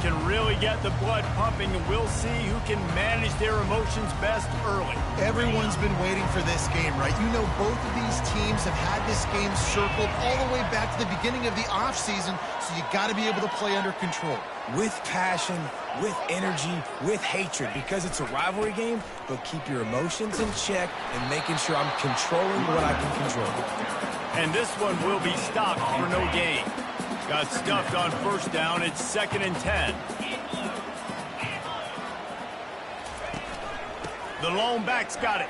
and really get the blood pumping, and we'll see who can manage their emotions best early. Everyone's been waiting for this game, right? You know, both of these teams have had this game circled all the way back to the beginning of the offseason, so you got to be able to play under control. With passion, with energy, with hatred, because it's a rivalry game, but keep your emotions in check and making sure I'm controlling what I can control. And this one will be stopped for no gain. Got stuffed on first down. It's 2nd and 10. The lone back's got it.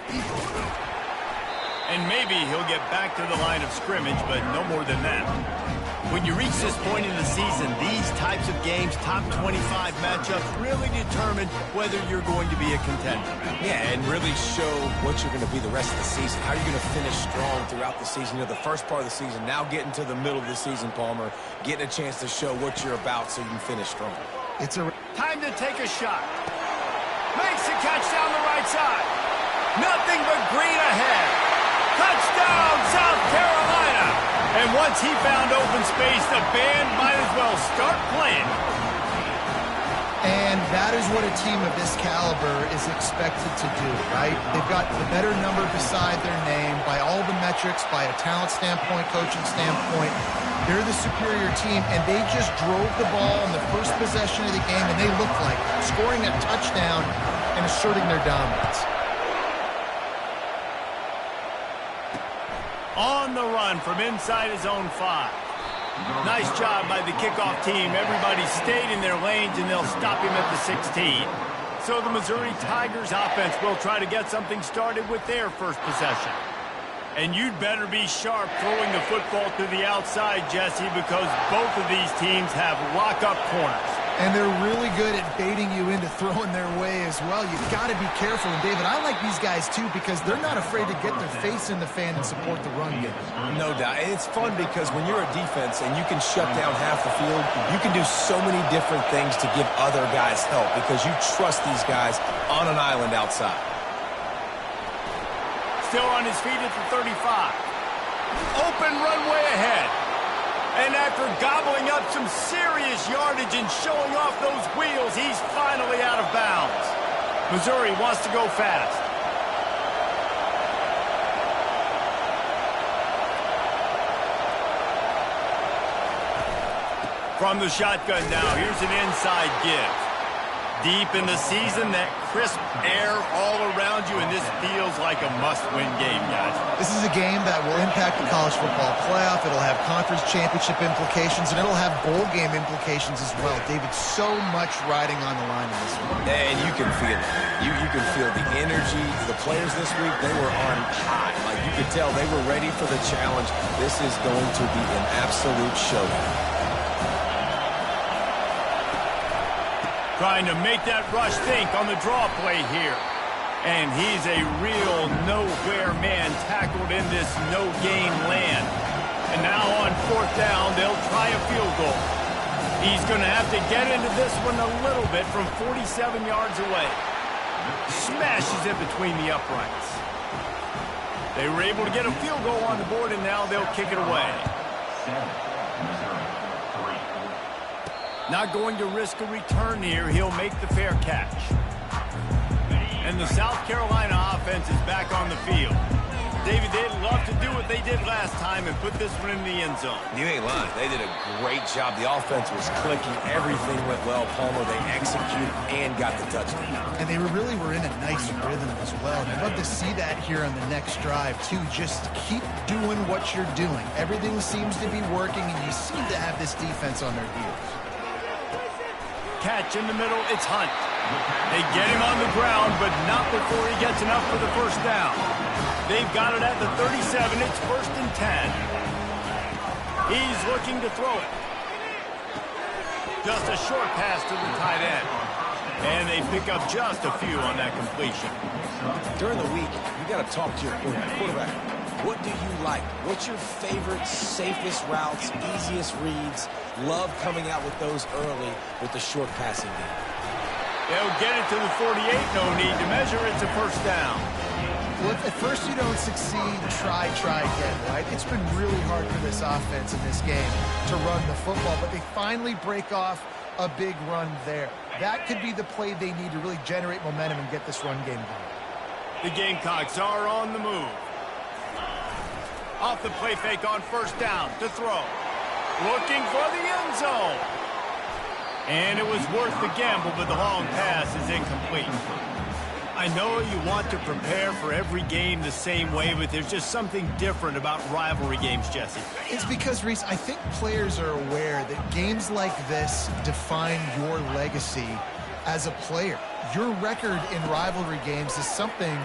And maybe he'll get back to the line of scrimmage, but no more than that. When you reach this point in the season, these types of games, top 25 matchups, really determine whether you're going to be a contender. Yeah, and really show what you're going to be the rest of the season. How you're going to finish strong throughout the season. You know, the first part of the season, now getting to the middle of the season, Palmer, getting a chance to show what you're about so you can finish strong. It's a time to take a shot. Makes a catch down the right side. Nothing but green ahead. Touchdown, South Carolina. And once he found open space, the band might as well start playing. And that is what a team of this caliber is expected to do, right? They've got the better number beside their name by all the metrics, by a talent standpoint, coaching standpoint. They're the superior team, and they just drove the ball on the first possession of the game, and they looked like scoring a touchdown and asserting their dominance. On the run from inside his own 5. Nice job by the kickoff team. Everybody stayed in their lanes, and they'll stop him at the 16. So the Missouri Tigers offense will try to get something started with their first possession. And you'd better be sharp throwing the football to the outside, Jesse, because both of these teams have lock-up corners. And they're really good at baiting you into throwing their way as well. You've got to be careful. And, David, I like these guys, too, because they're not afraid to get their face in the fan and support the run game. No doubt. It's fun because when you're a defense and you can shut down half the field, you can do so many different things to give other guys help because you trust these guys on an island outside. Still on his feet at the 35. Open runway ahead. And after gobbling up some serious yardage and showing off those wheels, he's finally out of bounds. Missouri wants to go fast. From the shotgun now, here's an inside give. Deep in the season, that crisp air all around you, and this feels like a must-win game, guys. This is a game that will impact the college football playoff. It'll have conference championship implications, and it'll have bowl game implications as well. David, so much riding on the line in this one. And you can feel it. You can feel the energy. The players this week, they were on high. Like, you could tell they were ready for the challenge. This is going to be an absolute showdown. Trying to make that rush think on the draw play here. And he's a real nowhere man tackled in this no-gain land. And now on 4th down, they'll try a field goal. He's going to have to get into this one a little bit from 47 yards away. Smashes it between the uprights. They were able to get a field goal on the board, and now they'll kick it away. Not going to risk a return here. He'll make the fair catch. And the South Carolina offense is back on the field. David, they'd love to do what they did last time and put this one in the end zone. You ain't lying. They did a great job. The offense was clicking. Everything went well. Palmer, they executed and got the touchdown. And they really were in a nice rhythm as well. I'd love to see that here on the next drive, too. Just keep doing what you're doing. Everything seems to be working, and you seem to have this defense on their heels. Catch in the middle, it's Hunt. They get him on the ground, but not before he gets enough for the first down. They've got it at the 37, it's 1st and 10. He's looking to throw it. Just a short pass to the tight end. And they pick up just a few on that completion. During the week, you got to talk to your quarterback. What do you like? What's your favorite, safest routes, easiest reads? Love coming out with those early with the short passing game. They'll get it to the 48. No need to measure. It's a first down. Well, if at first you don't succeed, try again, right? It's been really hard for this offense in this game to run the football, but they finally break off a big run there. That could be the play they need to really generate momentum and get this run game going. The Gamecocks are on the move. Off the play fake on first down to throw. Looking for the end zone. And it was worth the gamble, but the long pass is incomplete. I know you want to prepare for every game the same way, but there's just something different about rivalry games, Jesse. It's because, Reese, I think players are aware that games like this define your legacy as a player. Your record in rivalry games is something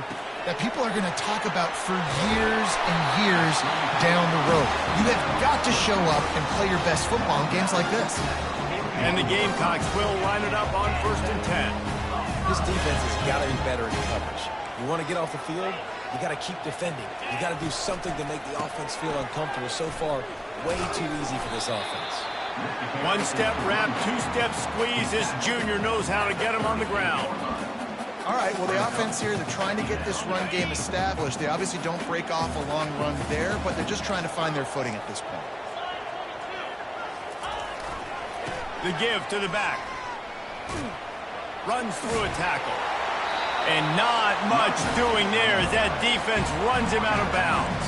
that people are going to talk about for years and years down the road. You have got to show up and play your best football in games like this. And the Gamecocks will line it up on 1st and 10. This defense has got to be better in coverage. You want to get off the field, you got to keep defending. You got to do something to make the offense feel uncomfortable. So far, way too easy for this offense. One-step wrap, two-step squeeze. This junior knows how to get him on the ground. All right, well, the offense here, they're trying to get this run game established. They obviously don't break off a long run there, but they're just trying to find their footing at this point. The give to the back. Runs through a tackle. And not much doing there as that defense runs him out of bounds.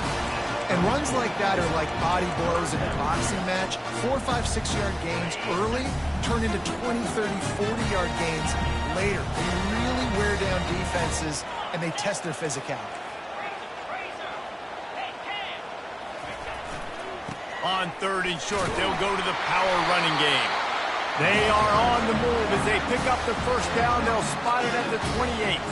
And runs like that are like body blows in a boxing match. 4, 5, 6-yard gains early turn into 20, 30, 40-yard gains later. They really wear down defenses, and they test their physicality. On 3rd and short, they'll go to the power running game. They are on the move as they pick up the first down. They'll spot it at the 28th.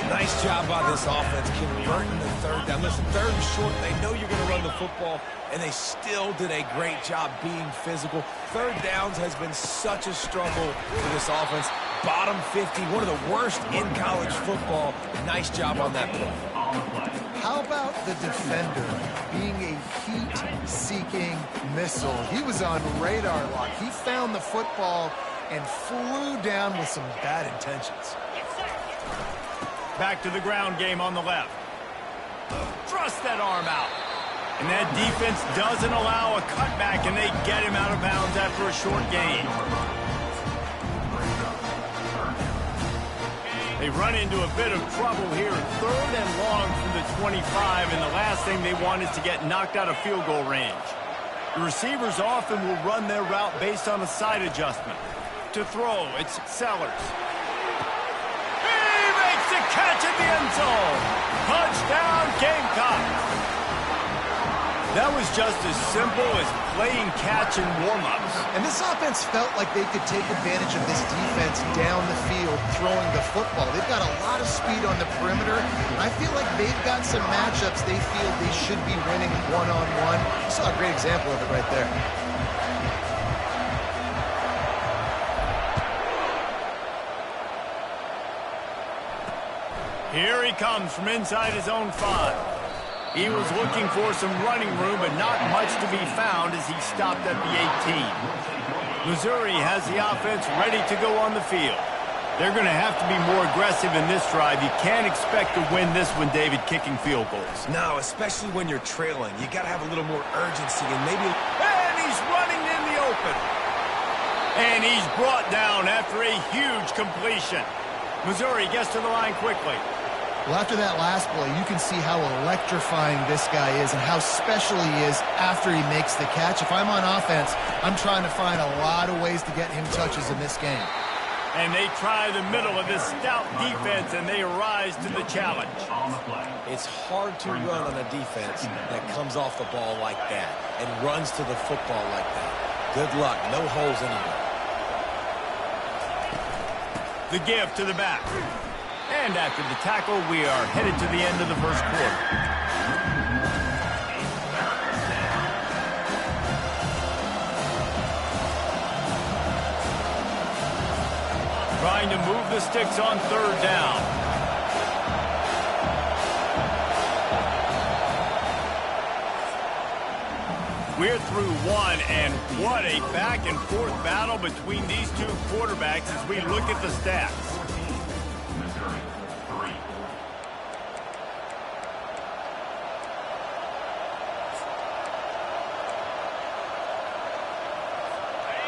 Nice job by this offense, converting the 3rd down. Listen, 3rd and short, they know you're going to run the football, and they still did a great job being physical. 3rd downs has been such a struggle for this offense. Bottom 50, one of the worst in college football. Nice job on that play. How about the defender being a heat-seeking missile? He was on radar lock. He found the football and flew down with some bad intentions. Back to the ground game on the left. Thrust that arm out. And that defense doesn't allow a cutback, and they get him out of bounds after a short gain. They run into a bit of trouble here. 3rd and long from the 25, and the last thing they want is to get knocked out of field goal range. The receivers often will run their route based on a side adjustment. To throw, it's Sellers. He makes the catch at the end zone. Touchdown, Gamecocks. That was just as simple as playing catch and warm-ups. And this offense felt like they could take advantage of this defense down the field throwing the football. They've got a lot of speed on the perimeter. I feel like they've got some matchups they feel they should be winning one-on-one. You saw a great example of it right there. Here he comes from inside his own 5. He was looking for some running room, but not much to be found as he stopped at the 18. Missouri has the offense ready to go on the field. They're going to have to be more aggressive in this drive. You can't expect to win this one, David, kicking field goals. No, especially when you're trailing. You got to have a little more urgency and maybe... And he's running in the open. And he's brought down after a huge completion. Missouri gets to the line quickly. Well, after that last play, you can see how electrifying this guy is and how special he is after he makes the catch. If I'm on offense, I'm trying to find a lot of ways to get him touches in this game. And they try the middle of this stout defense, and they rise to the challenge. It's hard to run on a defense that comes off the ball like that and runs to the football like that. Good luck. No holes anywhere. The give to the back. And after the tackle, we are headed to the end of the first quarter. Trying to move the sticks on 3rd down. We're through one, and what a back-and-forth battle between these two quarterbacks as we look at the stats.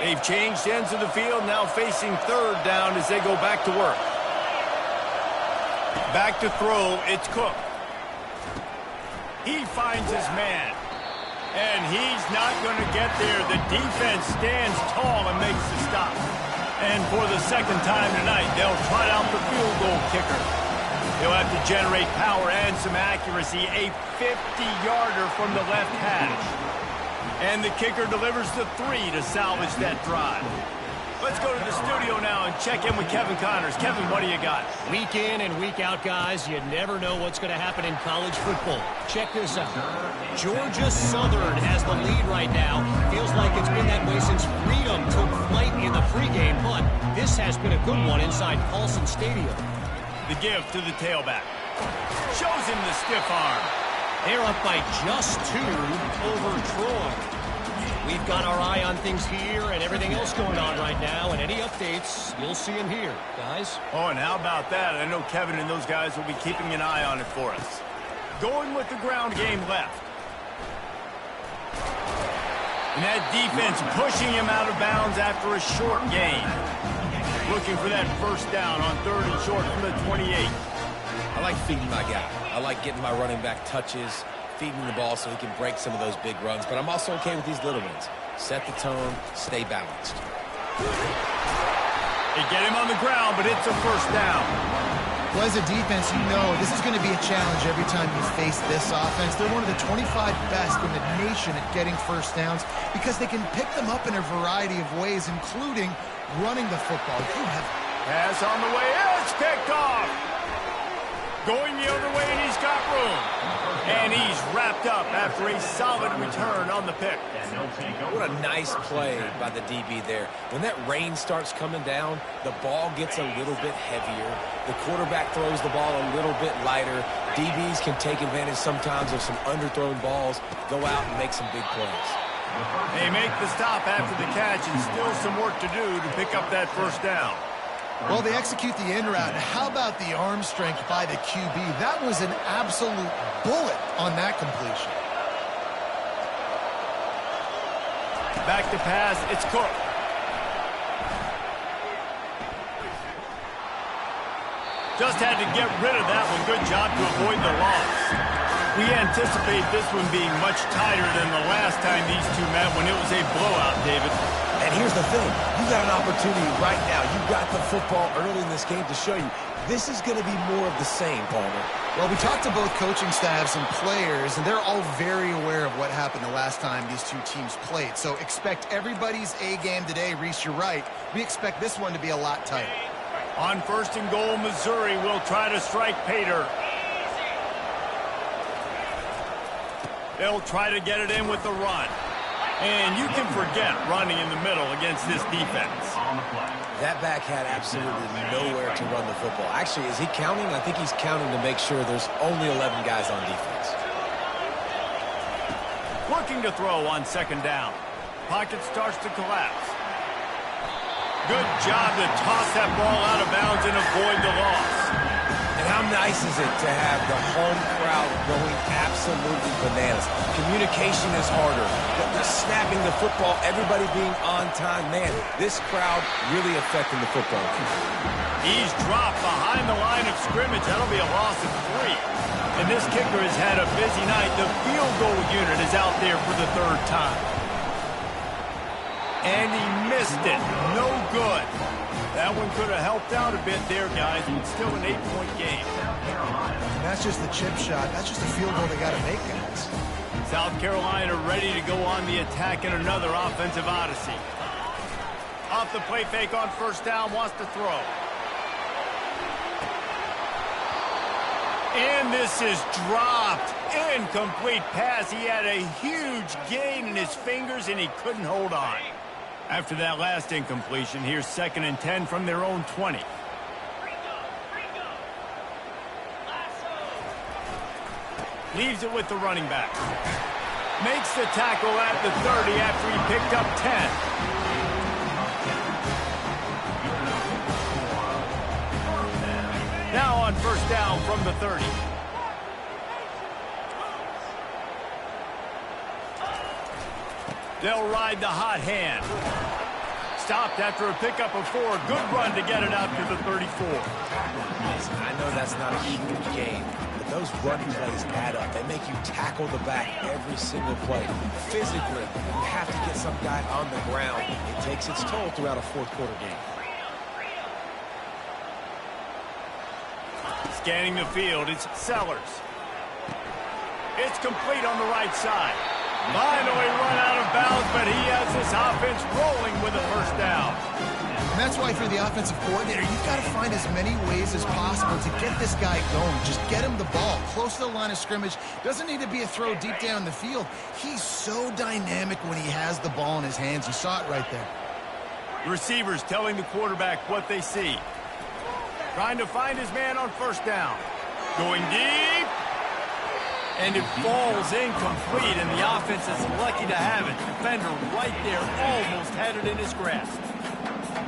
They've changed ends of the field, now facing third down as they go back to work. Back to throw, it's Cook. He finds his man. And he's not going to get there. The defense stands tall and makes the stop. And for the second time tonight, they'll trot out the field goal kicker. He'll have to generate power and some accuracy. A 50-yarder from the left hash. And the kicker delivers the 3 to salvage that drive. Let's go to the studio now and check in with Kevin Connors. Kevin, what do you got? Week in and week out, guys, you never know what's going to happen in college football. Check this out. Georgia Southern has the lead right now. Feels like it's been that way since Freedom took flight in the pregame, but this has been a good one inside Paulson Stadium. The give to the tailback. Shows him the stiff arm. They're up by just 2 over Troy. We've got our eye on things here and everything else going on right now, and any updates, you'll see them here, guys. Oh, and how about that? I know Kevin and those guys will be keeping an eye on it for us. Going with the ground game left. And that defense pushing him out of bounds after a short gain. Looking for that first down on 3rd and short from the 28. I like feeding my guy. I like getting my running back touches, feeding the ball so he can break some of those big runs. But I'm also okay with these little ones. Set the tone, stay balanced. They get him on the ground, but it's a first down. Well, as a defense, you know this is going to be a challenge every time you face this offense. They're one of the 25 best in the nation at getting first downs because they can pick them up in a variety of ways, including running the football. You have pass on the way. It's picked off. Going the other way, and he's got room. And he's wrapped up after a solid return on the pick. What a nice play by the DB there. When that rain starts coming down, the ball gets a little bit heavier. The quarterback throws the ball a little bit lighter. DBs can take advantage sometimes of some underthrown balls, go out and make some big plays. They make the stop after the catch, and still some work to do to pick up that first down. Well, they execute the in route. How about the arm strength by the QB? That was an absolute bullet on that completion. Back to pass, it's Cook. Just had to get rid of that one. Good job to avoid the loss. We anticipate this one being much tighter than the last time these two met when it was a blowout, David. And here's the thing. You got an opportunity right now. You got the football early in this game to show you this is going to be more of the same, Palmer. Well, we talked to both coaching staffs and players, and they're all very aware of what happened the last time these two teams played. So expect everybody's A game today. Reese, you're right. We expect this one to be a lot tighter. On 1st and goal, Missouri will try to strike Pater. They'll try to get it in with the run. And you can forget running in the middle against this defense. That back had absolutely nowhere to run the football. Actually, is he counting? I think he's counting to make sure there's only 11 guys on defense. Looking to throw on 2nd down. Pocket starts to collapse. Good job to toss that ball out of bounds and avoid the loss. And how nice is it to have the home crowd going absolutely bananas? Communication is harder. The snapping the football, everybody being on time. Man, this crowd really affecting the football game. He's dropped behind the line of scrimmage. That'll be a loss of 3. And this kicker has had a busy night. The field goal unit is out there for the 3rd time. And he missed it. No good. That one could have helped out a bit there, guys, but still an 8-point game. And that's just the chip shot. That's just a field goal they got to make, guys. South Carolina ready to go on the attack in another offensive odyssey. Off the play fake on 1st down, wants to throw. And this is dropped. Incomplete pass. He had a huge gain in his fingers, and he couldn't hold on. After that last incompletion, here's 2nd and 10 from their own 20. Leaves it with the running back. Makes the tackle at the 30 after he picked up 10. Now on 1st down from the 30. They'll ride the hot hand. stopped after a pickup of 4. Good run to get it out to the 34. Listen, I know that's not a huge gain, but those running plays add up. They make you tackle the back every single play. Physically, you have to get some guy on the ground. It takes its toll throughout a fourth-quarter game. Scanning the field, it's Sellers. It's complete on the right side. Finally run out of bounds, but he has this offense rolling with a first down. And that's why for the offensive coordinator, you've got to find as many ways as possible to get this guy going. Just get him the ball close to the line of scrimmage. Doesn't need to be a throw deep down the field. He's so dynamic when he has the ball in his hands. You saw it right there. Receivers telling the quarterback what they see. Trying to find his man on first down. Going deep. And it falls incomplete, and the offense is lucky to have it. Defender right there almost had it in his grasp.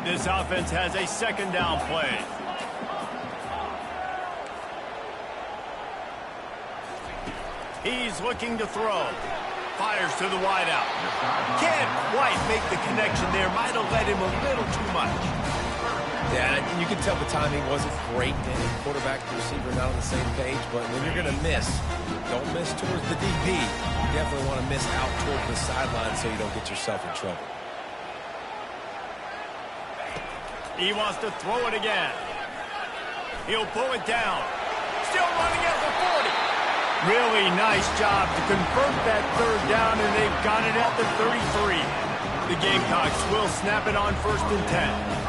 This offense has a second down play. He's looking to throw. Fires to the wideout. Can't quite make the connection there. Might have led him a little too much. Yeah, and you can tell the timing wasn't great. And the quarterback and receiver not on the same page. But when you're going to miss, don't miss towards the DB. You definitely want to miss out towards the sideline so you don't get yourself in trouble. He wants to throw it again. He'll pull it down. Still running at the 40. Really nice job to convert that third down, and they've got it at the 33. The Gamecocks will snap it on 1st and 10.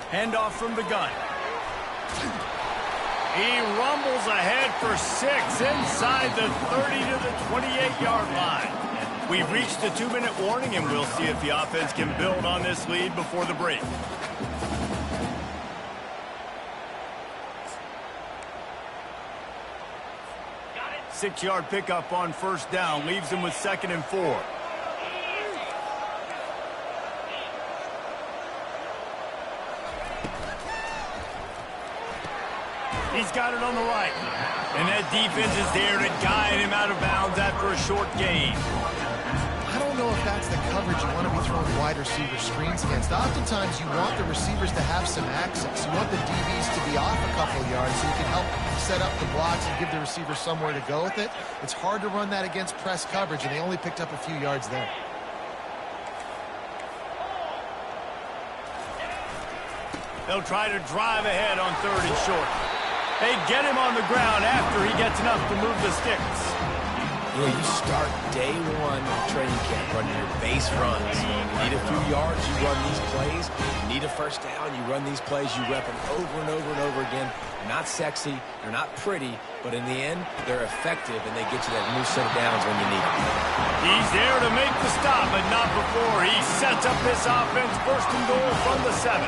Handoff from the gun. He rumbles ahead for 6 inside the 30 to the 28-yard line. We've reached the 2-minute warning, and we'll see if the offense can build on this lead before the break. Six-yard pickup on first down leaves him with 2nd and 4. He's got it on the right. And that defense is there to guide him out of bounds after a short gain. I don't know if that's the coverage you want to be throwing wide receiver screens against. Oftentimes, you want the receivers to have some access. You want the DBs to be off a couple yards so you can help set up the blocks and give the receiver somewhere to go with it. It's hard to run that against press coverage, and they only picked up a few yards there. They'll try to drive ahead on 3rd and short. They get him on the ground after he gets enough to move the sticks. You know, you start day one of training camp running your base runs. You need a few yards, you run these plays. You need a first down, you run these plays. You rep them over and over and over again. They're not sexy, they're not pretty, but in the end, they're effective, and they get you that new set of downs when you need them. He's there to make the stop, but not before. He sets up this offense 1st and goal from the 7.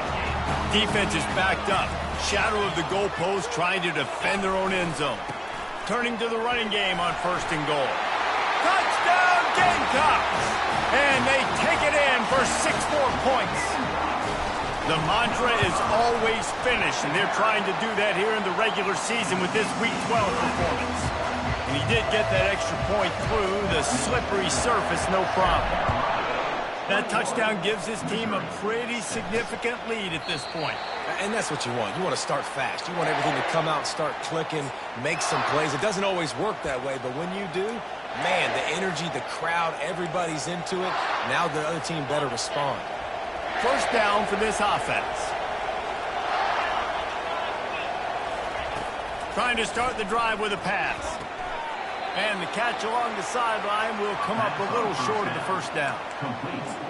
Defense is backed up. Shadow of the goalpost trying to defend their own end zone. Turning to the running game on 1st and goal. Touchdown Gamecocks! And they take it in for 6 more points. The mantra is always finish, and they're trying to do that here in the regular season with this Week 12 performance. And he did get that extra point through the slippery surface, no problem. That touchdown gives his team a pretty significant lead at this point. And that's what you want. You want to start fast. You want everything to come out, start clicking, make some plays. It doesn't always work that way, but when you do, man, the energy, the crowd, everybody's into it. Now the other team better respond. First down for this offense. Trying to start the drive with a pass. And the catch along the sideline will come up a little short of the first down.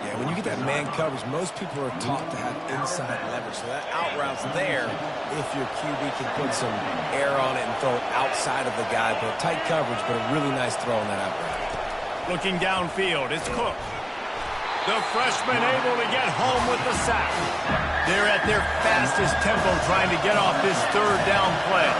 Yeah, when you get that man coverage, most people are taught to have inside leverage. So that out route's there if your QB can put some air on it and throw it outside of the guy. But tight coverage, but a really nice throw on that out route. Looking downfield, it's Cook. The freshman able to get home with the sack. They're at their fastest tempo trying to get off this 3rd down play.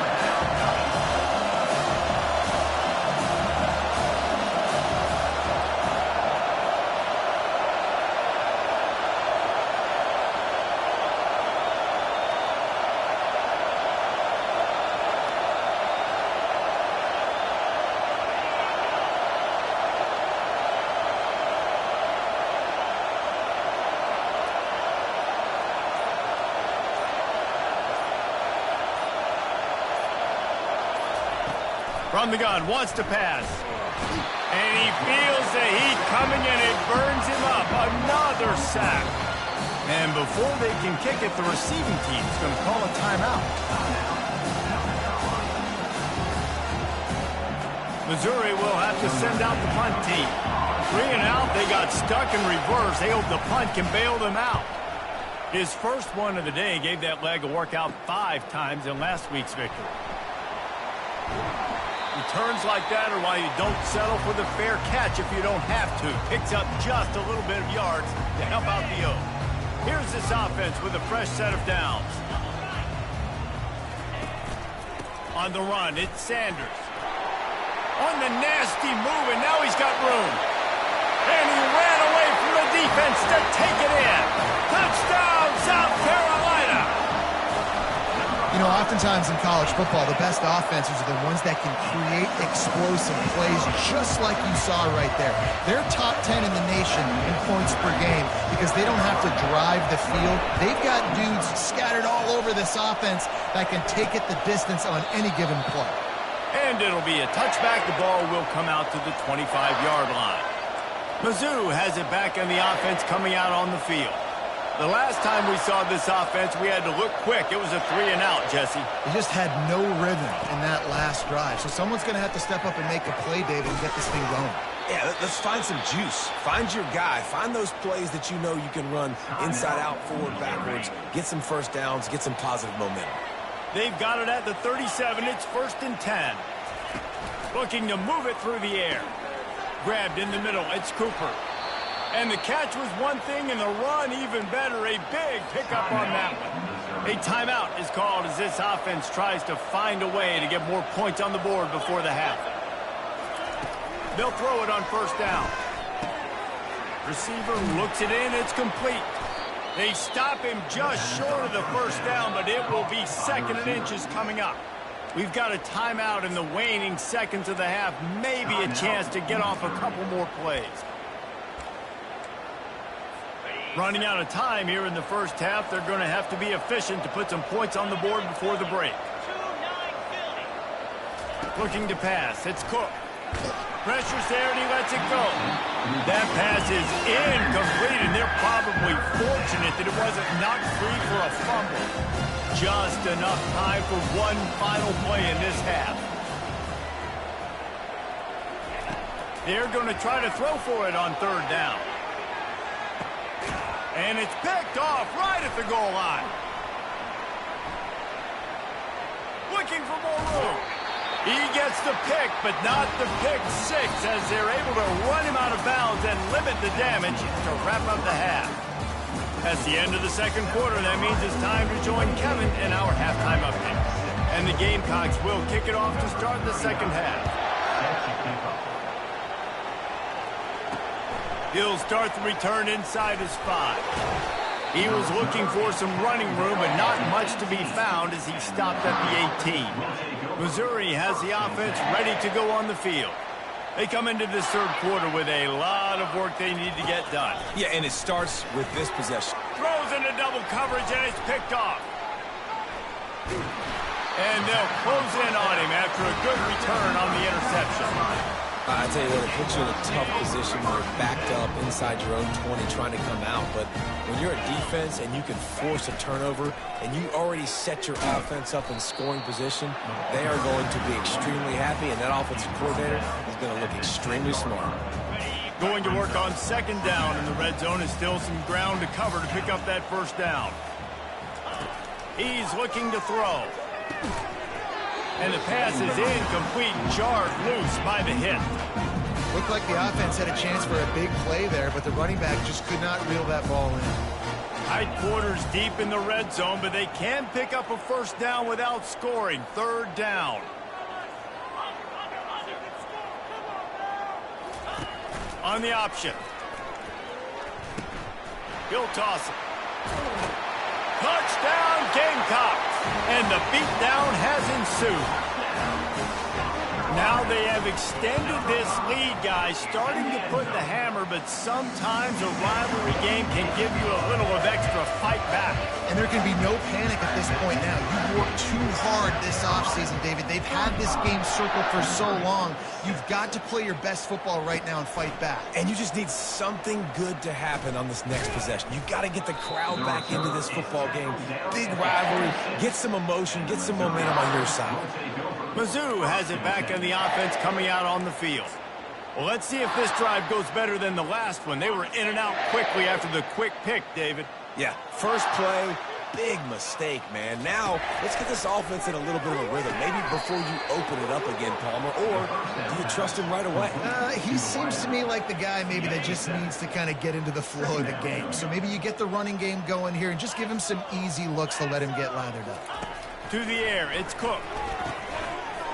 From the gun, wants to pass. And he feels the heat coming in. It burns him up. Another sack. And before they can kick it, the receiving team's going to call a timeout. Missouri will have to send out the punt team. 3 and out, they got stuck in reverse. They hope the punt can bail them out. His first one of the day gave that leg a workout 5 times in last week's victory. Returns like that are why you don't settle for the fair catch if you don't have to. Picks up just a little bit of yards to help out the O. Here's this offense with a fresh set of downs. On the run, it's Sanders. On the nasty move, and now he's got room. And he ran away from the defense to take it in. Touchdown, South Carolina! You know, oftentimes in college football, the best offenses are the ones that can create explosive plays just like you saw right there. They're top 10 in the nation in points per game because they don't have to drive the field. They've got dudes scattered all over this offense that can take it the distance on any given play. And it'll be a touchback. The ball will come out to the 25-yard line. Mizzou has it back in the offense coming out on the field. The last time we saw this offense, we had to look quick. It was a 3 and out, Jesse. They just had no rhythm in that last drive. So someone's going to have to step up and make a play, David, and get this thing going. Yeah, let's find some juice. Find your guy. Find those plays that you know you can run inside out, forward, backwards. Get some first downs. Get some positive momentum. They've got it at the 37. It's 1st and 10. Looking to move it through the air. Grabbed in the middle. It's Cooper. And the catch was one thing, and the run even better. A big pickup on that one. A timeout is called as this offense tries to find a way to get more points on the board before the half. They'll throw it on 1st down. Receiver looks it in. It's complete. They stop him just short of the 1st down, but it will be 2nd and inches coming up. We've got a timeout in the waning seconds of the half. Maybe a chance to get off a couple more plays. Running out of time here in the first half. They're going to have to be efficient to put some points on the board before the break. Looking to pass. It's Cook. Pressure's there, and he lets it go. That pass is incomplete, and they're probably fortunate that it wasn't knocked free for a fumble. Just enough time for one final play in this half. They're going to try to throw for it on 3rd down. And it's picked off right at the goal line. Looking for more room. He gets the pick, but not the pick 6 as they're able to run him out of bounds and limit the damage to wrap up the half. That's the end of the 2nd quarter. That means it's time to join Kevin in our halftime update. And the Gamecocks will kick it off to start the 2nd half. He'll start the return inside his 5. He was looking for some running room, but not much to be found as he stopped at the 18. Missouri has the offense ready to go on the field. They come into this 3rd quarter with a lot of work they need to get done. Yeah, and it starts with this possession. Throws into double coverage, and it's picked off. And they'll close in on him after a good return on the interception. I tell you what, it puts you in a tough position where you're backed up inside your own 20 trying to come out. But when you're a defense and you can force a turnover and you already set your offense up in scoring position, they are going to be extremely happy, and that offensive coordinator is going to look extremely smart. Going to work on 2nd down, and the red zone is still some ground to cover to pick up that 1st down. He's looking to throw. And the pass is incomplete, jarred loose by the hit. Looked like the offense had a chance for a big play there, but the running back just could not reel that ball in. Tight quarters deep in the red zone, but they can pick up a 1st down without scoring. 3rd down. On the option. He'll toss it. Touchdown, Gamecocks! And the beatdown has ensued. Now they have extended this lead, guys, starting to put the hammer, but sometimes a rivalry game can give you a little of extra fight back. And there can be no panic at this point now. You worked too hard this offseason, David. They've had this game circled for so long. You've got to play your best football right now and fight back. And you just need something good to happen on this next possession. You've got to get the crowd back into this football game. Big rivalry. Get some emotion. Get some momentum on your side. Mizzou has it back in the offense coming out on the field. Well, let's see if this drive goes better than the last one. They were in and out quickly after the quick pick, David. Yeah, first play, big mistake, man. Now, let's get this offense in a little bit of a rhythm. Maybe before you open it up again, Palmer, or do you trust him right away? He seems to me like the guy maybe that just needs to kind of get into the flow of the game. So maybe you get the running game going here and just give him some easy looks to let him get lathered up. To the air, it's Cook.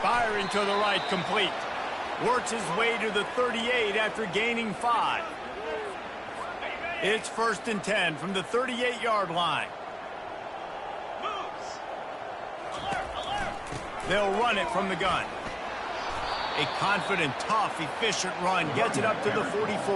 Firing to the right, complete. Works his way to the 38 after gaining 5. It's 1st and 10 from the 38-yard line. They'll run it from the gun. A confident, tough, efficient run gets it up to the 44.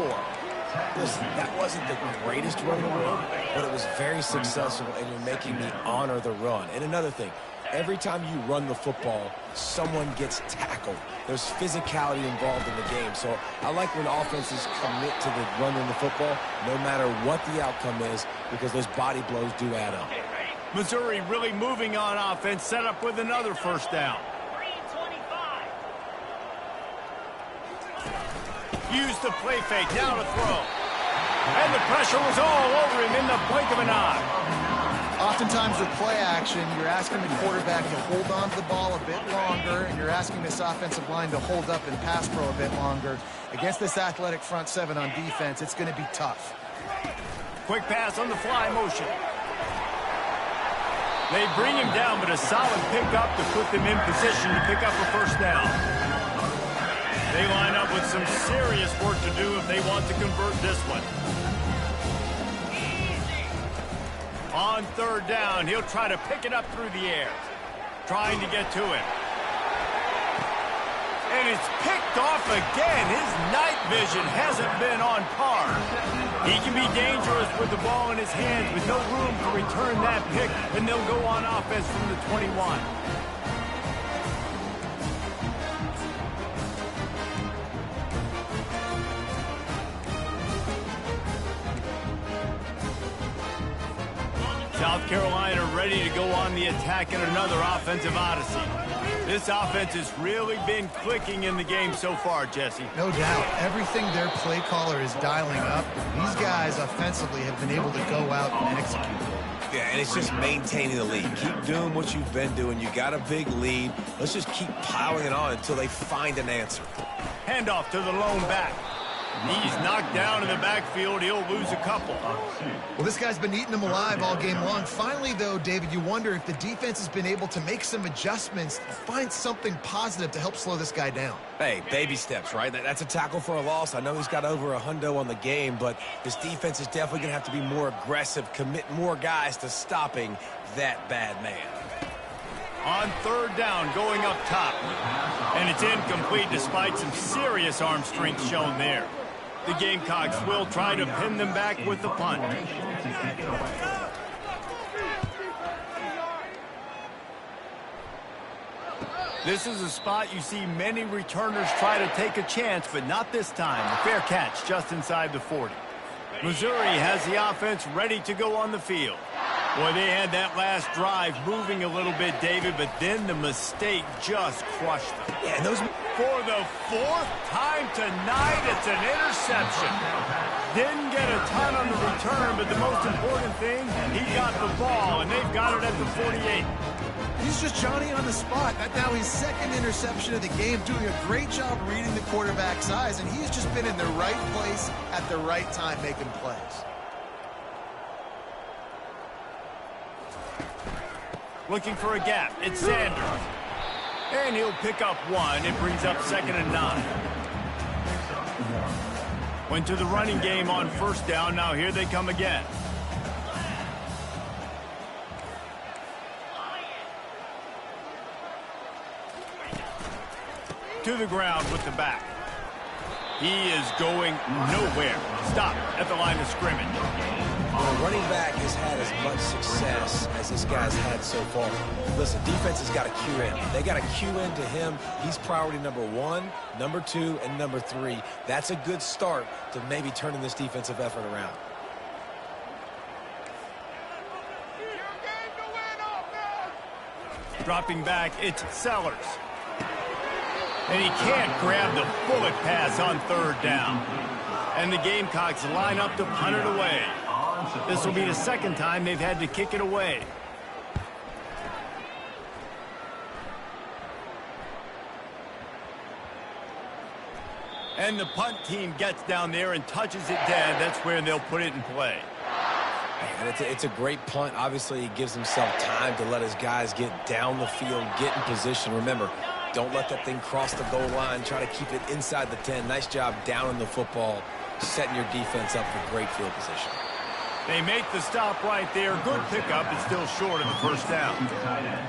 Listen, that wasn't the greatest run in the world, but it was very successful, and you're making me honor the run. And another thing, every time you run the football, someone gets tackled. There's physicality involved in the game. So I like when offenses commit to the running the football, no matter what the outcome is, because those body blows do add up. Missouri really moving on offense, set up with another first down. Used the play fake, now to throw. And the pressure was all over him in the blink of an eye. Oftentimes with play action, you're asking the quarterback to hold on to the ball a bit longer, and you're asking this offensive line to hold up and pass pro a bit longer. Against this athletic front seven on defense, it's going to be tough. Quick pass on the fly motion. They bring him down, but a solid pickup to put them in position to pick up a first down. They line up with some serious work to do if they want to convert this one. On 3rd down, he'll try to pick it up through the air. Trying to get to it. And it's picked off again. His night vision hasn't been on par. He can be dangerous with the ball in his hands with no room to return that pick, and they'll go on offense from the 21. South Carolina ready to go on the attack in another offensive odyssey. This offense has really been clicking in the game so far, Jesse. No doubt. Everything their play caller is dialing up, these guys offensively have been able to go out and execute. Yeah, and it's just maintaining the lead. Keep doing what you've been doing. You got a big lead. Let's just keep piling it on until they find an answer. Handoff to the lone back. He's knocked down in the backfield. He'll lose a couple. Well, this guy's been eating them alive all game long. Finally, though, David, you wonder if the defense has been able to make some adjustments, find something positive to help slow this guy down. Hey, baby steps, right? That's a tackle for a loss. I know he's got over a hundo on the game, but this defense is definitely going to have to be more aggressive, commit more guys to stopping that bad man. On 3rd down, going up top. And it's incomplete despite some serious arm strength shown there. The Gamecocks will try to pin them back with the punt. This is a spot you see many returners try to take a chance, but not this time. A fair catch just inside the 40. Missouri has the offense ready to go on the field. Boy, they had that last drive moving a little bit, David, but then the mistake just crushed them. Yeah, those... For the 4th time tonight, it's an interception. Didn't get a ton on the return, but the most important thing, he got the ball, and they've got it at the 48. He's just Johnny on the spot. That's now his 2nd interception of the game, doing a great job reading the quarterback's eyes, and he's just been in the right place at the right time making plays. Looking for a gap. It's Sanders. And he'll pick up 1. It brings up 2nd and 9. Went to the running game on 1st down. Now here they come again. To the ground with the back. He is going nowhere. Stop at the line of scrimmage. When a running back has had as much success as this guy's had so far, listen, defense has got to cue in. They got to cue in to him. He's priority number 1, number 2, and number 3. That's a good start to maybe turning this defensive effort around. Dropping back, it's Sellers. And he can't grab the bullet pass on 3rd down. And the Gamecocks line up to punt it away. This will be the 2nd time they've had to kick it away. And the punt team gets down there and touches it dead. That's where they'll put it in play. And it's a great punt. Obviously, he gives himself time to let his guys get down the field, get in position. Remember, don't let that thing cross the goal line. Try to keep it inside the 10. Nice job down in the football, setting your defense up for great field position. They make the stop right there. Good pickup. It's still short of the 1st down.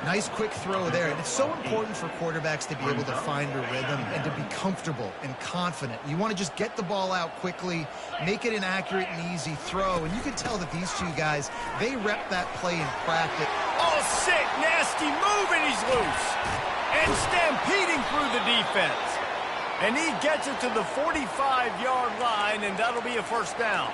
Nice quick throw there. And it's so important for quarterbacks to be able to find a rhythm and to be comfortable and confident. You want to just get the ball out quickly, make it an accurate and easy throw. And you can tell that these two guys, they rep that play in practice. Oh, sick, nasty move, and he's loose. And stampeding through the defense. And he gets it to the 45-yard line, and that'll be a 1st down.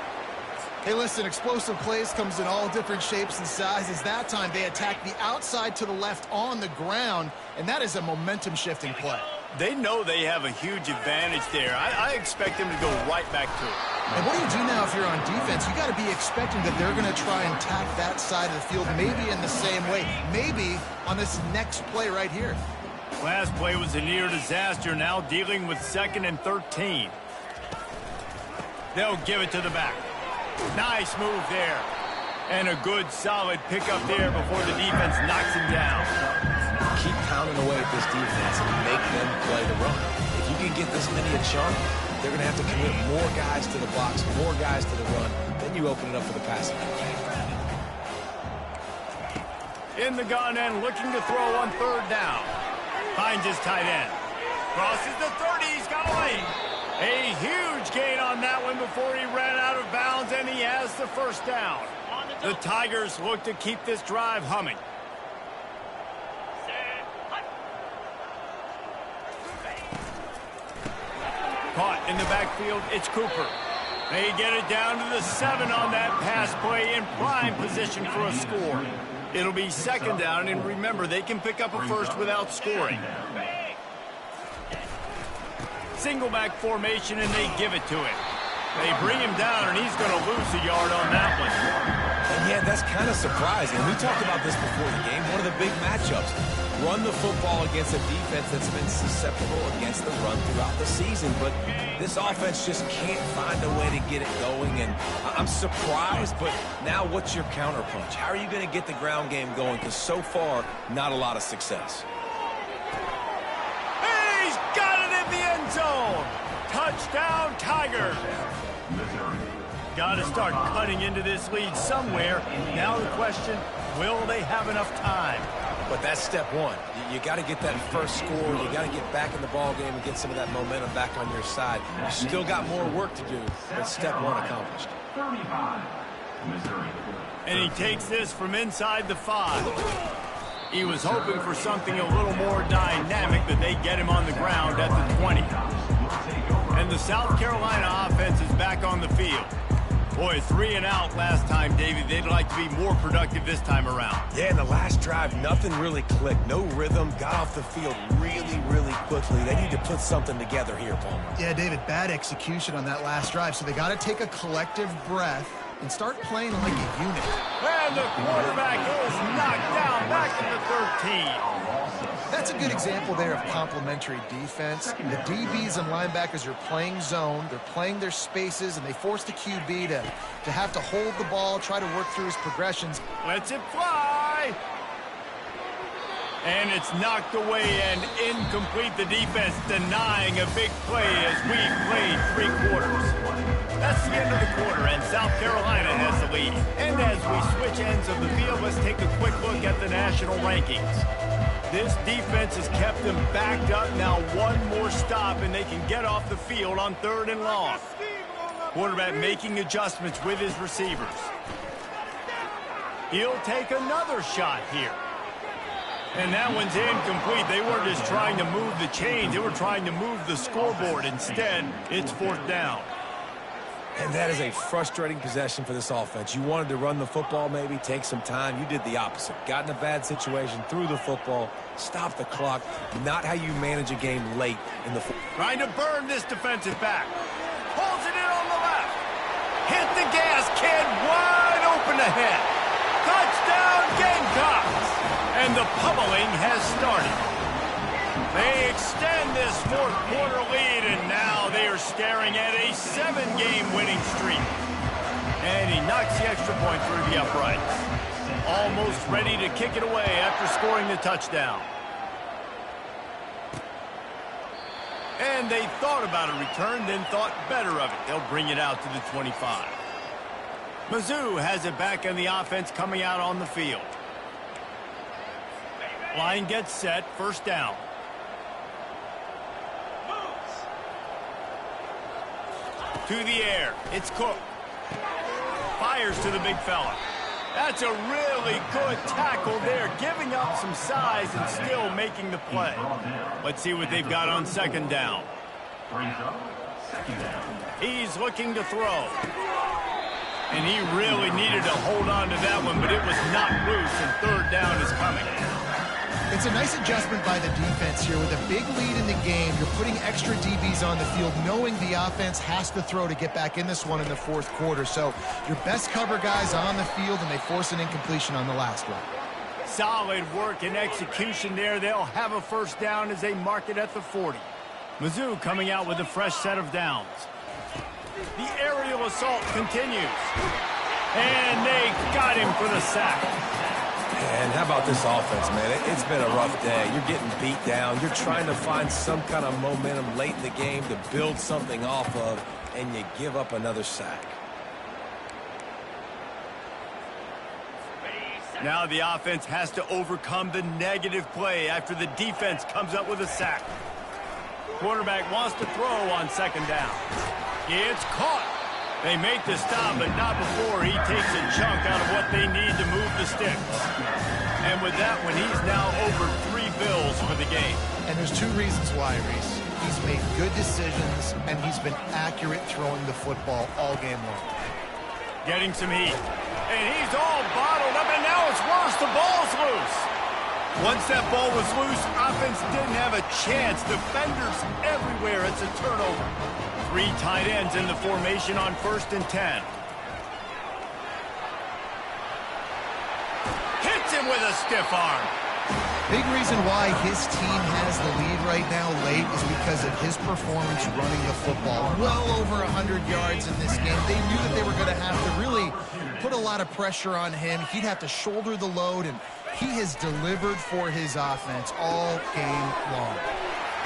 Hey, listen, explosive plays comes in all different shapes and sizes. That time, they attack the outside to the left on the ground, and that is a momentum-shifting play. They know they have a huge advantage there. I expect them to go right back to it. And what do you do now if you're on defense? You got to be expecting that they're going to try and attack that side of the field, maybe in the same way, maybe on this next play right here. Last play was a near disaster, now dealing with 2nd and 13. They'll give it to the back. Nice move there. And a good, solid pickup there before the defense knocks him down. Keep pounding away at this defense and make them play the run. If you can get this many a chunk, they're going to have to commit more guys to the box, more guys to the run. Then you open it up for the passing game. In the gun and looking to throw on 3rd down. Finds his tight end. Crosses the 30. He's got away. A huge gain on that one before he ran out of bounds, and he has the 1st down. The Tigers look to keep this drive humming. Caught in the backfield, it's Cooper. They get it down to the 7 on that pass play in prime position for a score. It'll be 2nd down, and remember, they can pick up a 1st without scoring. Single back formation, and they give it to him. They bring him down, and he's going to lose a yard on that one. And yeah, that's kind of surprising. We talked about this before the game. One of the big matchups. Run the football against a defense that's been susceptible against the run throughout the season. But this offense just can't find a way to get it going. And I'm surprised, but now what's your counterpunch? How are you going to get the ground game going? Because so far, not a lot of success. He's got it in the end zone. Touchdown, Tigers. Got to start cutting into this lead somewhere. Now the question, will they have enough time? But that's step one. You got to get that first score. You got to get back in the ball game and get some of that momentum back on your side. You still got more work to do, but step one accomplished. And he takes this from inside the 5. He was hoping for something a little more dynamic, but they get him on the ground at the 20. And the South Carolina offense is back on the field. Boy, 3 and out last time, David. They'd like to be more productive this time around. Yeah, in the last drive, nothing really clicked. No rhythm, got off the field really, really quickly. They need to put something together here, Palmer. Yeah, David, bad execution on that last drive, so they got to take a collective breath and start playing like a unit. And the quarterback is knocked down back at the 13. That's a good example there of complementary defense. The DBs and linebackers are playing zone, they're playing their spaces, and they force the QB to have to hold the ball, try to work through his progressions. Lets it fly. And it's knocked away and incomplete. The defense denying a big play as we played 3 quarters. That's the end of the quarter, and South Carolina has the lead. And as we switch ends of the field, let's take a quick look at the national rankings. This defense has kept them backed up. Now one more stop, and they can get off the field on 3rd and long. Quarterback making adjustments with his receivers. He'll take another shot here. And that one's incomplete. They weren't just trying to move the chains. They were trying to move the scoreboard. Instead, it's 4th down. And that is a frustrating possession for this offense. You wanted to run the football, maybe take some time. You did the opposite. Got in a bad situation, threw the football, stopped the clock. Not how you manage a game late in the football. Trying to burn this defensive back. Pulls it in on the left. Hit the gas, kid. Wide open ahead. Touchdown, Gamecocks. And the pummeling has started. They extend this 4th quarter lead, and now they are staring at a 7-game winning streak. And he knocks the extra point through the uprights. Almost ready to kick it away after scoring the touchdown. And they thought about a return, then thought better of it. They'll bring it out to the 25. Mizzou has it back, and the offense coming out on the field. Line gets set, 1st down. To the air, it's Cook. Fires to the big fella. That's a really good tackle there, giving up some size and still making the play. Let's see what they've got on 2nd down. He's looking to throw. And he really needed to hold on to that one, but it was not loose, and 3rd down is coming. It's a nice adjustment by the defense here. With a big lead in the game, you're putting extra DBs on the field, knowing the offense has to throw to get back in this one in the 4th quarter. So your best cover guys on the field, and they force an incompletion on the last one. Solid work and execution there. They'll have a 1st down as they mark it at the 40. Mizzou coming out with a fresh set of downs. The aerial assault continues. And they got him for the sack. And how about this offense, man? It's been a rough day. You're getting beat down. You're trying to find some kind of momentum late in the game to build something off of, and you give up another sack. Now the offense has to overcome the negative play after the defense comes up with a sack. Quarterback wants to throw on 2nd down. It's caught. They make the stop, but not before he takes a chunk out of what they need to move the sticks. And with that one, he's now over 3 bills for the game. And there's 2 reasons why, Reese. He's made good decisions, and he's been accurate throwing the football all game long. Getting some heat. And he's all bottled up, and now it's worse. The ball's loose. Once that ball was loose, offense didn't have a chance. Defenders everywhere. It's a turnover. 3 tight ends in the formation on 1st and 10. Hits him with a stiff arm. Big reason why his team has the lead right now late is because of his performance running the football. Well over 100 yards in this game. They knew that they were going to have to really put a lot of pressure on him. He'd have to shoulder the load, and he has delivered for his offense all game long.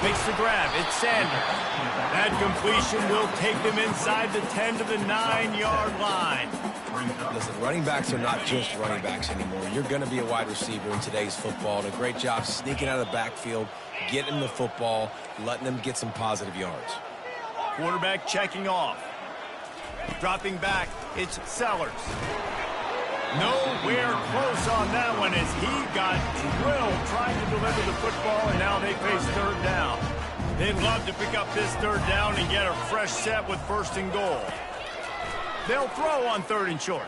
Makes the grab. It's Sanders. That completion will take them inside the 10 to the 9-yard line. Listen, running backs are not just running backs anymore. You're going to be a wide receiver in today's football. And a great job sneaking out of the backfield, getting the football, letting them get some positive yards. Quarterback checking off. Dropping back, it's Sellers. Nowhere close on that one as he got drilled trying to deliver the football, and now they face 3rd down. They'd love to pick up this 3rd down and get a fresh set with 1st and goal. They'll throw on 3rd and short.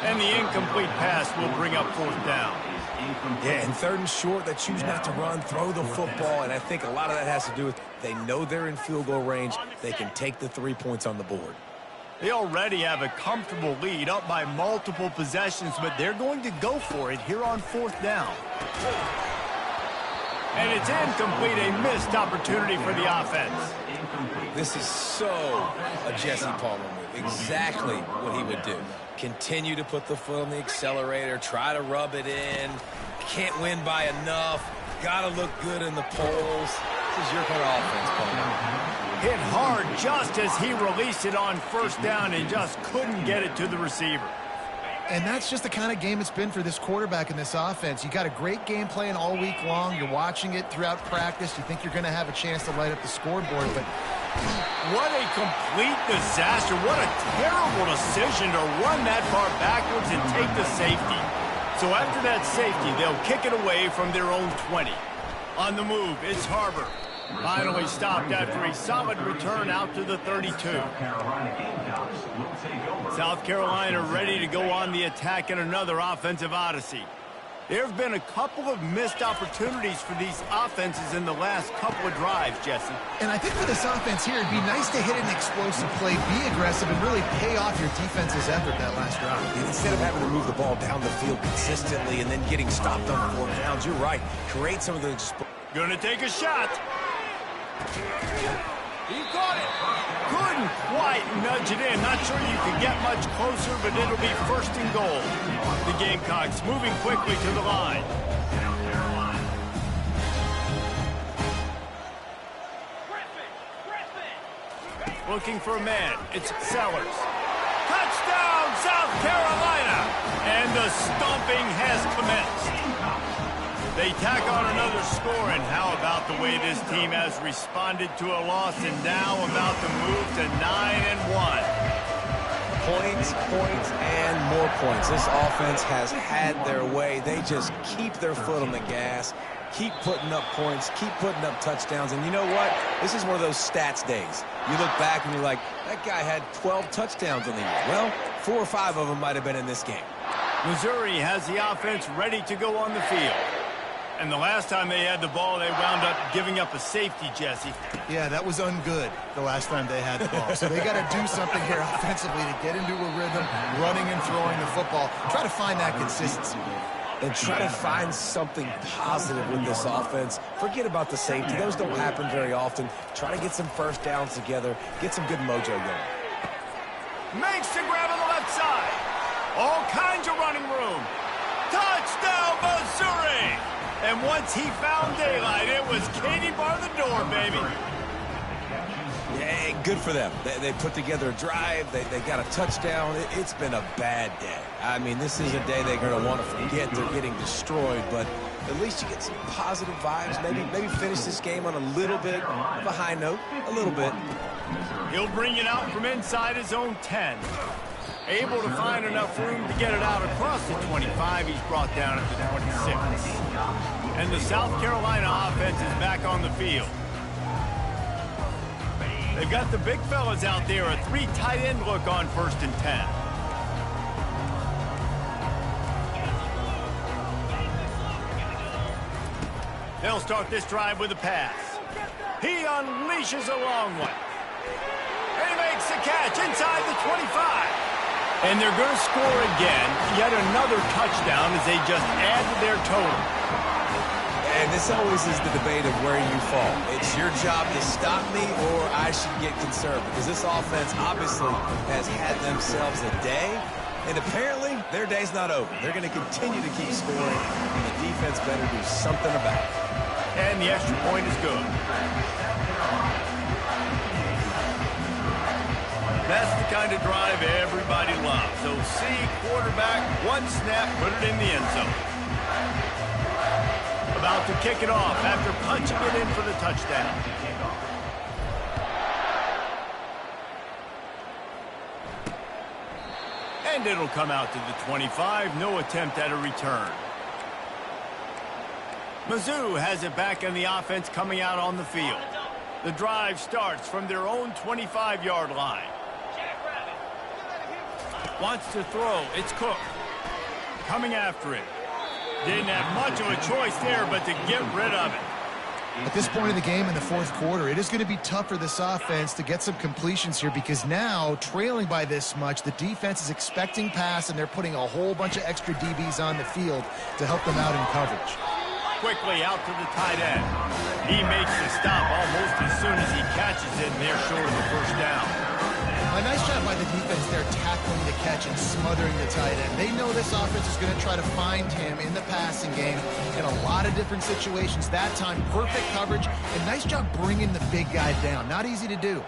And the incomplete pass will bring up 4th down. Yeah, and 3rd and short, they choose not to run, throw the football, and I think a lot of that has to do with they know they're in field goal range. They can take the 3 points on the board. They already have a comfortable lead up by multiple possessions, but they're going to go for it here on 4th down. And it's incomplete, a missed opportunity for the offense. This is so a Jesse Palmer move. Exactly what he would do. Continue to put the foot on the accelerator, try to rub it in. Can't win by enough. Got to look good in the polls. This is your kind of offense, Palmer. Hit hard just as he released it on 1st down and just couldn't get it to the receiver. And that's just the kind of game it's been for this quarterback in this offense. You got a great game plan all week long. You're watching it throughout practice. You think you're going to have a chance to light up the scoreboard, but What a complete disaster. What a terrible decision to run that far backwards and take the safety. So after that safety, they'll kick it away from their own 20. On the move, it's Harbor. Finally stopped after a solid return out to the 32. South Carolina ready to go on the attack in another offensive odyssey. There have been a couple of missed opportunities for these offenses in the last couple of drives, Jesse. And I think for this offense here, it'd be nice to hit an explosive play, be aggressive, and really pay off your defense's effort that last drive. And instead of having to move the ball down the field consistently and then getting stopped on 4 downs, you're right. Create some of those. Gonna take a shot. He caught it. Couldn't quite nudge it in. Not sure you could get much closer, but it'll be first and goal. The Gamecocks moving quickly to the line. Looking for a man. It's Sellers. Touchdown, South Carolina! And the stomping has commenced. They tack on another score, and how about the way this team has responded to a loss and now about to move to 9-1. Points, and more points. This offense has had their way. They just keep their foot on the gas, keep putting up points, keep putting up touchdowns. And you know what? This is one of those stats days. You look back and you're like, that guy had 12 touchdowns on the year. Well, 4 or 5 of them might have been in this game. Missouri has the offense ready to go on the field. And the last time they had the ball, they wound up giving up a safety, Jesse. Yeah, that was ungood the last time they had the ball. So they got to do something here offensively to get into a rhythm, running and throwing the football. Try to find that consistency. And try to find something positive with this offense. Forget about the safety. Those don't happen very often. Try to get some first downs together. Get some good mojo going. Makes the grab on the left side. All kinds of running room. Touchdown, Missouri! And once he found daylight, it was Katie bar the door, baby. Yeah, good for them. They put together a drive. They got a touchdown. It's been a bad day. I mean, this is a day they're going to want to forget. They're getting destroyed, but at least you get some positive vibes. Maybe finish this game on a little bit of a high note, a little bit. He'll bring it out from inside his own 10. Able to find enough room to get it out across the 25. He's brought down at the 26. And the South Carolina offense is back on the field. They've got the big fellas out there, a 3 tight end look on 1st and 10. They'll start this drive with a pass. He unleashes a long one. And he makes the catch inside the 25. And they're going to score again, yet another touchdown as they just add to their total. And this always is the debate of where you fall. It's your job to stop me or I should get concerned, because this offense obviously has had themselves a day, and apparently their day's not over. They're going to continue to keep scoring, and the defense better do something about it. And the extra point is good. That's the kind of drive everybody loves. So see quarterback, one snap, put it in the end zone. About to kick it off after punching it in for the touchdown. And it'll come out to the 25. No attempt at a return. Mizzou has it back in the offense coming out on the field. The drive starts from their own 25-yard line. Wants to throw. It's Cook. Coming after it. Didn't have much of a choice there, but to get rid of it. At this point in the game in the 4th quarter, it is going to be tough for this offense to get some completions here, because now, trailing by this much, the defense is expecting pass, and they're putting a whole bunch of extra DBs on the field to help them out in coverage. Quickly out to the tight end. He makes the stop almost as soon as he catches it, and they're short of the first down. A nice job by the defense there, tackling the catch and smothering the tight end. They know this offense is going to try to find him in the passing game in a lot of different situations. That time, perfect coverage, and nice job bringing the big guy down. Not easy to do.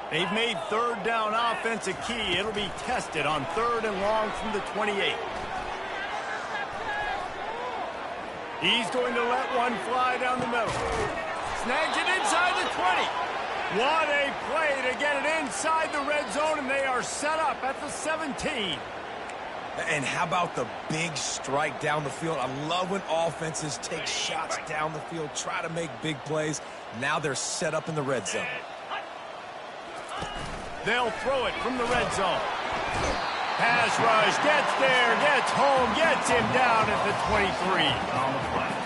They've made 3rd down offense a key. It'll be tested on 3rd and long from the 28. He's going to let one fly down the middle. Snags it inside the 20. What a play to get it inside the red zone, and they are set up at the 17. And how about the big strike down the field? I love when offenses take shots down the field, try to make big plays. Now they're set up in the red zone. They'll throw it from the red zone. Pass rush, gets there, gets home, gets him down at the 23.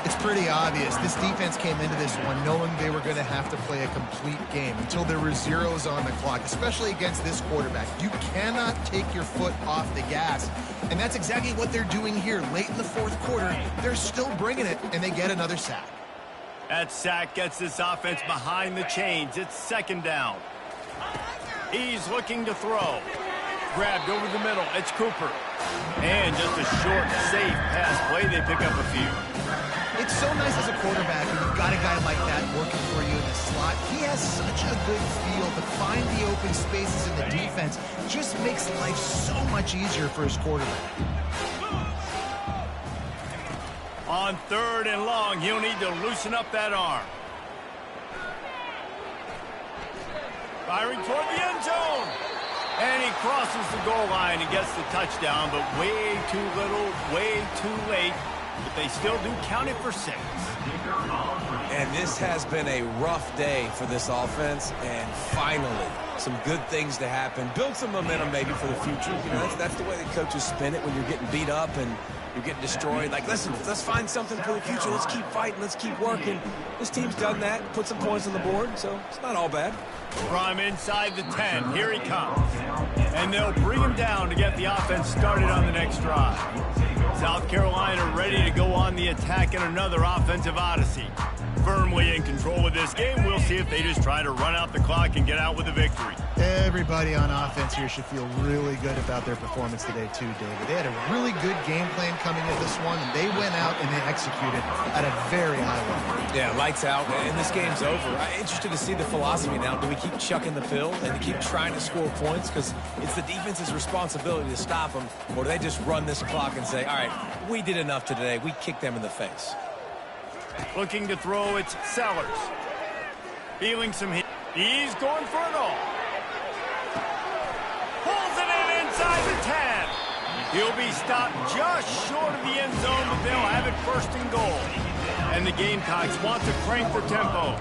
It's pretty obvious. This defense came into this one knowing they were going to have to play a complete game until there were zeros on the clock, especially against this quarterback. You cannot take your foot off the gas, and that's exactly what they're doing here. Late in the fourth quarter, they're still bringing it, and they get another sack. That sack gets this offense behind the chains. It's second down. He's looking to throw. Grabbed over the middle. It's Cooper. And just a short, safe pass play. They pick up a few. It's so nice as a quarterback when you've got a guy like that working for you in the slot. He has such a good feel to find the open spaces in the defense. Just makes life so much easier for his quarterback. On third and long, he'll need to loosen up that arm. Firing toward the end zone. And he crosses the goal line and gets the touchdown, but way too little, way too late. But they still do count it for 6. And this has been a rough day for this offense, and finally, some good things to happen. Build some momentum maybe for the future. You know, that's the way the coaches spin it when you're getting beat up and you're getting destroyed. Like, listen, let's find something for the future. Let's keep fighting. Let's keep working. This team's done that, put some points on the board, so it's not all bad. From inside the 10, here he comes. And they'll bring him down to get the offense started on the next drive. South Carolina ready to go on the attack in another offensive odyssey. Firmly in control of this game. We'll see if they just try to run out the clock and get out with a victory. Everybody on offense here should feel really good about their performance today too, David. They had a really good game plan coming into this one, and they went out and they executed at a very high level. Yeah, lights out, and this game's over. I'm interested to see the philosophy now. Do we keep chucking the pill and keep trying to score points? Because it's the defense's responsibility to stop them, or do they just run this clock and say, all right, we did enough today. We kicked them in the face. Looking to throw, it's Sellers. Feeling some heat. He's going for it all. Pulls it in inside the 10. He'll be stopped just short of the end zone, but they'll have it first and goal. And the Gamecocks want to crank the tempo.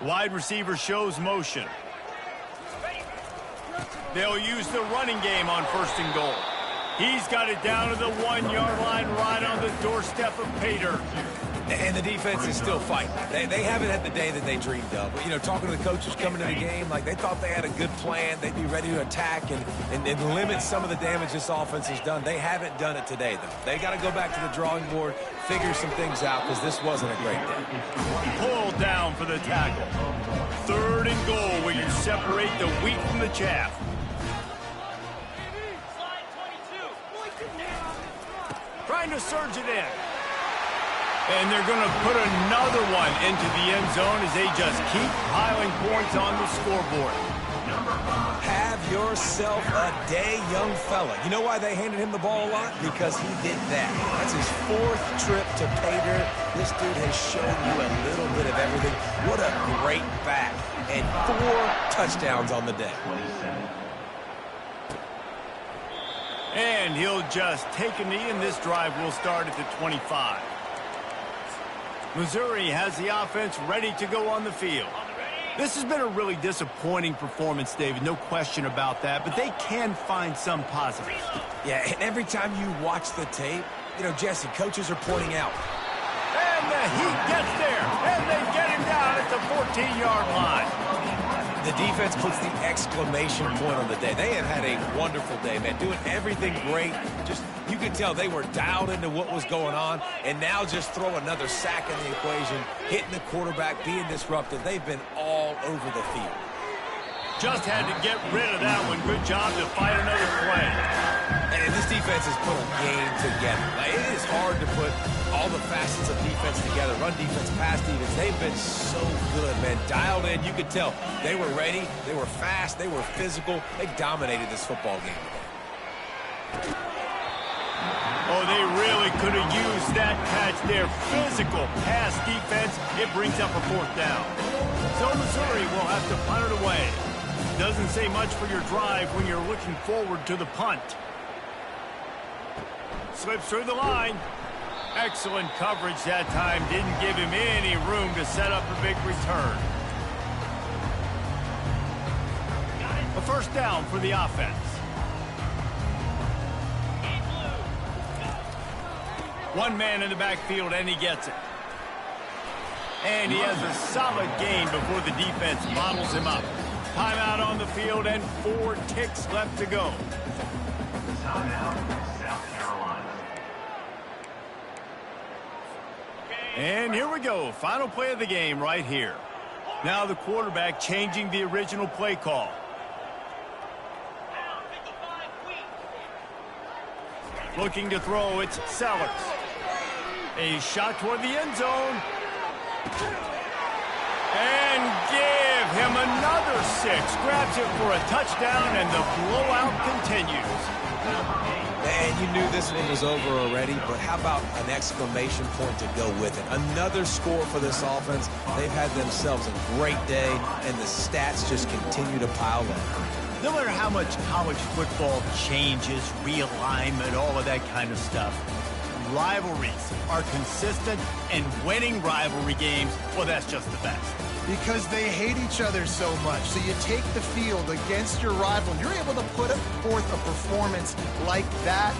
Wide receiver shows motion. They'll use the running game on first and goal. He's got it down to the 1-yard line right on the doorstep of Pater. And the defense is still fighting. They haven't had the day that they dreamed of. But, you know, talking to the coaches coming to the game, like they thought they had a good plan. They'd be ready to attack and limit some of the damage this offense has done. They haven't done it today, though. They got to go back to the drawing board, figure some things out, because this wasn't a great day. Pulled down for the tackle. Third and goal where you separate the wheat from the chaff. Trying to surge it in. And they're going to put another one into the end zone as they just keep piling points on the scoreboard. Have yourself a day, young fella. You know why they handed him the ball a lot? Because he did that. That's his 4th trip to Pater. This dude has shown you a little bit of everything. What a great back. And 4 touchdowns on the day. And he'll just take a knee, and this drive will start at the 25. Missouri has the offense ready to go on the field. This has been a really disappointing performance, David, no question about that, but they can find some positives. Yeah, and every time you watch the tape, you know, Jesse, coaches are pointing out. And the Heat gets there, and they get him down at the 14-yard line. The defense puts the exclamation point on the day. They have had a wonderful day, man, doing everything great. Just, you could tell they were dialed into what was going on, and now just throw another sack in the equation, hitting the quarterback, being disruptive. They've been all over the field. Just had to get rid of that one. Good job to fight another play. And this defense has put a game together. Like, it is hard to put all the facets of defense together. Run defense, pass defense. They've been so good, man. Dialed in. You could tell they were ready. They were fast. They were physical. They dominated this football game today. Oh, they really could have used that catch there. Physical pass defense. It brings up a fourth down. So Missouri will have to punt it away. Doesn't say much for your drive when you're looking forward to the punt. Slips through the line. Excellent coverage that time. Didn't give him any room to set up a big return. A first down for the offense. One man in the backfield, and he gets it. And he has a solid gain before the defense bottles him up. Timeout on the field, and 4 ticks left to go. And here we go. Final play of the game right here. Now the quarterback changing the original play call. Looking to throw, it's Sellers. A shot toward the end zone. And give him another 6. Grabs it for a touchdown, and the blowout continues. And you knew this one was over already, but how about an exclamation point to go with it? Another score for this offense. They've had themselves a great day, and the stats just continue to pile up. No matter how much college football changes, realignment, all of that kind of stuff, rivalries are consistent, and winning rivalry games, well, that's just the best. Because they hate each other so much. So you take the field against your rival, you're able to put forth a performance like that.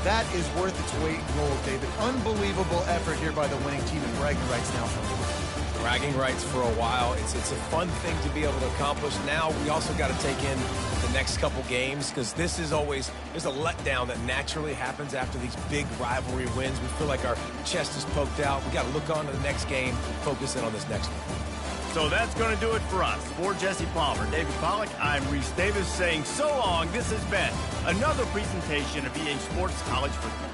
That is worth its weight in gold, David. Unbelievable effort here by the winning team, and bragging rights now for me. Bragging rights for a while. It's a fun thing to be able to accomplish. Now we also got to take in the next couple games, because this is always, there's a letdown that naturally happens after these big rivalry wins. We feel like our chest is poked out. We got to look on to the next game, focus in on this next one. So that's going to do it for us. For Jesse Palmer, David Pollack, I'm Reese Davis saying so long. This has been another presentation of EA Sports College Football.